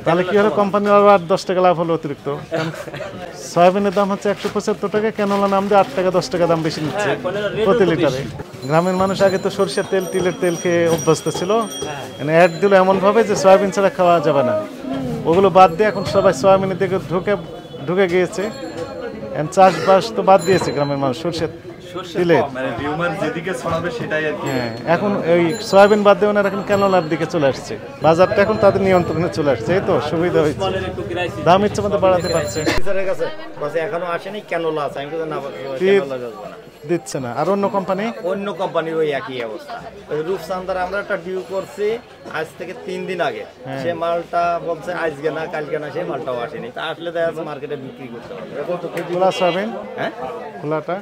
তাহলে কি হলো, কোম্পানির আবার 10 টাকা লাভ হলো অতিরিক্ত। সয়াবিনের দাম হচ্ছে 175 টাকা, ক্যানোলা নাম দিয়ে 8 টাকা 10 টাকা দাম বেশি নিচ্ছে প্রতি লিটারে। গ্রামের মানুষ আগে তো সরষের তেল তিলের তেল খেয়ে অভ্যস্ত ছিল, মানে অ্যাড দিল এমনভাবে যে সয়াবিন ছাড়া খাওয়া যাবে না, ওগুলো বাদ দিয়ে এখন সবাই সয়াবিনের দিকে ঢুকে গিয়েছে। চাষবাস তো বাদ দিয়েছে গ্রামের মানুষ, সরষের তিলের এখন এই সয়াবিন বাদ দিয়ে ওনারা এখন ক্যানোলার দিকে চলে আসছে, বাজারটা এখন তাদের নিয়ন্ত্রণে চলে আসছে, এই তো সুবিধা হয়েছে, দাম ইচ্ছে মতো বাড়াতে পারছে। এখনো আসেনি, ক্যানোলা আছে, আমি দিচ্ছে না। আর অন্য কোম্পানির ওই একই অবস্থা। রূপসান্দার আমরা একটা ডিউ করছি আজ থেকে 3 দিন আগে, সে মালটা বলছে আজকে না কালকে না, সেই মালটাও আসেনি। তা আসলে দেখা যাচ্ছে মার্কেটে বিক্রি করতে পারবে। খোলা সয়াবিন, হ্যাঁ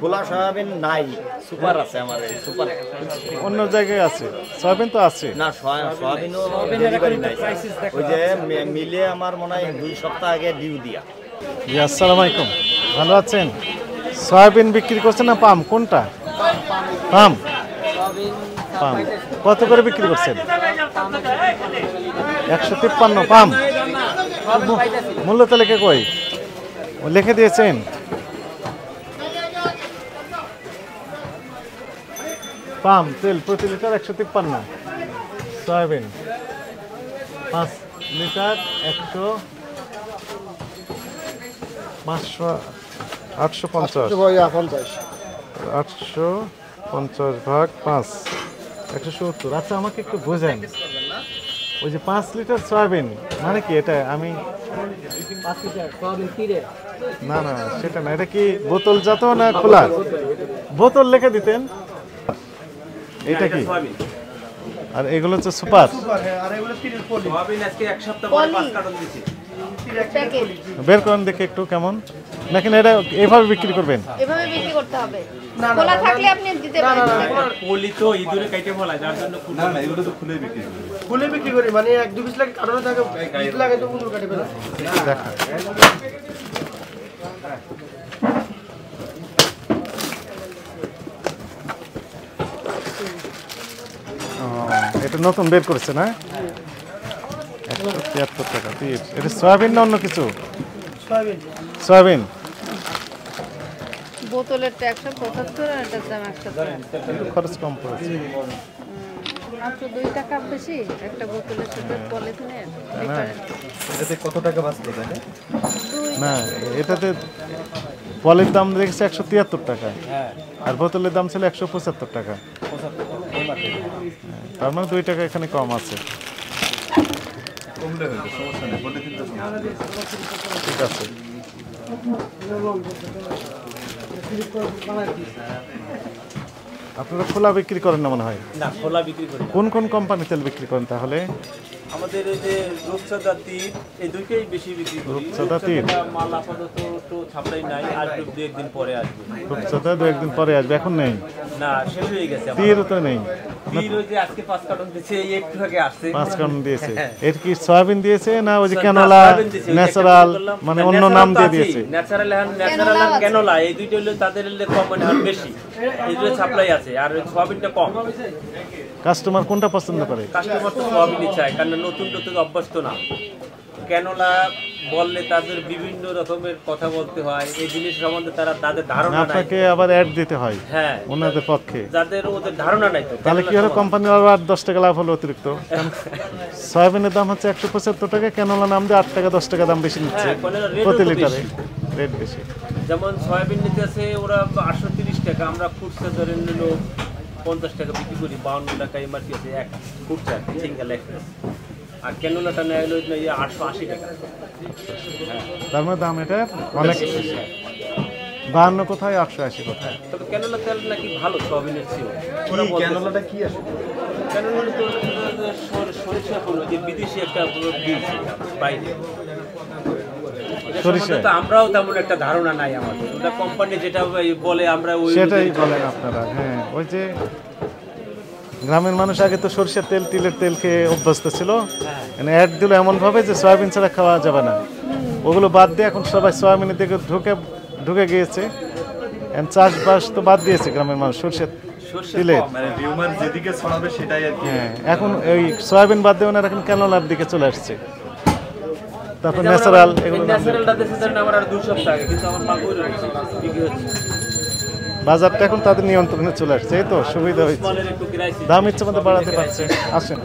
খোলা সয়াবিন নাই, সুপার আছে আমার, সুপার অন্য জায়গায় আছে, সয়াবিন তো আছে না, সয়াবিনও ডেলিভারি নাই। ওই যে মিলে আমার মনে হয় 2 সপ্তাহ আগে ডিউ দিয়া। জি আসসালামু আলাইকুম, ভালো আছেন? সয়াবিন বিক্রি করছেন না পাম, কোনটা? পাম কত করে বিক্রি করছেন? 153 পাম। মূল্য তালিকা কই লিখে দিয়েছেন? পাম তেল প্রতি লিটার 153, সয়াবিন 5 লিটার 850 ভাগ 5 170। আচ্ছা আমাকে একটু বোঝেন, ওই যে 5 লিটার সয়াবিন মানে কি? এটা আমি না না সেটা না, এটা কি বোতল জাত না খোলা? বোতল লিখে দিতেন। এটা কি? আর এগুলো হচ্ছে সুপার। বের করেন দেখে একটু কেমন, নাকি এটা এইভাবে বিক্রি করবেন? এভাবে বিক্রি করতে হবে, খোলা থাকলে আপনি দিতে পারেন। পলি তো ইঁদুরে কাটে ফেলা, যার জন্য না না এগুলো তো খুলে বিক্রি করি, মানে 1-2 পিস লাগে কারণে থাকে, 20 লাগে তো ইঁদুর কাটবে না। দেখা এটা নতুন বের করেছে না? 173 টাকা। এটা সয়াবিন না অন্য কিছু? সয়াবিন। বোতলেরটা 175 আর এটার দাম 170, খরচ কম পড়েছে, মাত্র 2 টাকা বেশি একটা বোতলের সাথে পলিথিনের। এটাতে কত টাকা বাঁচলো তাহলে? না এটাতে পলির দাম দেখেছে 173 টাকা, আর বোতলের দাম ছিল 175 টাকা, তার মানে 2 টাকা এখানে কম আছে। ঠিক আছে। আপনারা খোলা বিক্রি করেন না মনে হয়? না, খোলা বিক্রি করি না। কোন কোন কোম্পানি তেল বিক্রি করেন তাহলে? আমাদের এই যে রূপচাঁদা তীর, এই দুইটাই বেশি বিক্রি করি। রূপচাঁদা তীর মাল আপাতত তো ছাপড়াই নাই, আর 2-1 দিন পরে আসবে। রূপচাঁদা 2-1 দিন পরে আসবে, এখন নেই? না, শেষ হয়ে গেছে। তীর তো নেই। তীর ওই যে আজকে 5 কার্টন দিয়েছে, এই একটু আগে আসছে। 5 কার্টন দিয়েছে। এর কি সয়াবিন দিয়েছে না ওই যে ক্যানোলা ন্যাচারাল, মানে অন্য নাম দিয়ে দিয়েছে? ন্যাচারাল আর ক্যানোলা এই দুইটা হলো তাদের কম, মানে আর বেশি এই দুটো সাপ্লাই আছে, আর সয়াবিনটা কম। কাস্টমার কোনটা পছন্দ করে? কাস্টমার তো সয়াবিনই চায়, কারণ নতুন অভ্যস্ত না। ক্যানোলা বললে তাদের বিভিন্ন রকমের কথা বলতে হয়, এই জিনিস সম্বন্ধে তাদের ধারণা নাই, আপনাকে আবার অ্যাড দিতে হয়। হ্যাঁ, ওনাদের পক্ষে যাদের ওদের ধারণা নাই। তো তাহলে কি হলো, কোম্পানির আবার 10 টাকা লাভ হলো অতিরিক্ত। সয়াবিনের দাম হচ্ছে 175 টাকা, ক্যানোলা নাম দিয়ে 8 টাকা 10 টাকা দাম বেশি নিচ্ছে প্রতি লিটারে, রেট বেশি। যেমন সয়াবিন নিতে আছে ওরা 830 টাকা, আমরা খুচরা ধরে নিল 50 টাকা বিক্রি করি, 52 টাকা এমআরপি আছে এক খুচরা সিঙ্গেল এক। আর ক্যানোলাটা নেয় হলো 880 টাকা। তার মানে দাম এটা অনেক, 52 কোথায় 880 কোথায়। তবে ক্যানোলা তেল নাকি ভালো সয়াবিনের চেয়ে। ক্যানোলাটা কি আসলে? ক্যানোলা তো সরিষা ফুল, যে বিদেশি একটা দিয়েছে বাইরে, সরিষা তো আমরাও তেমন একটা ধারণা নাই আমাদের। ওটা কোম্পানি যেটা বলে আমরা ওই সেটাই বলেন আপনারা। হ্যাঁ, ওই যে গ্রামের মানুষ আগে তো সরষের তেল তিলের তেল খেয়ে অভ্যস্ত ছিল, মানে অ্যাড দিল এমনভাবে যে সয়াবিন ছাড়া খাওয়া যাবে না, ওগুলো বাদ দিয়ে এখন সবাই সয়াবিনের দিকে ঢুকে গিয়েছে। চাষবাস তো বাদ দিয়েছে গ্রামের মানুষ, সরষের তিলের। সেটাই আর কি। হ্যাঁ, এখন এই সয়াবিন বাদ দিয়ে ওনারা এখন ক্যানোলার দিকে চলে আসছে, তারপর ন্যাচারাল এগুলো ন্যাচারালটা দেশে ধরেন আমার আর 2 সপ্তাহ আগে, কিন্তু আমার মাল বই রয়েছে বিক্রি হচ্ছে। বাজারটা এখন তাদের নিয়ন্ত্রণে চলে আসছে, এই তো সুবিধা হয়েছে, মালের একটু ক্রাইসিস। দাম ইচ্ছে মতো বাড়াতে পারছে। আসেন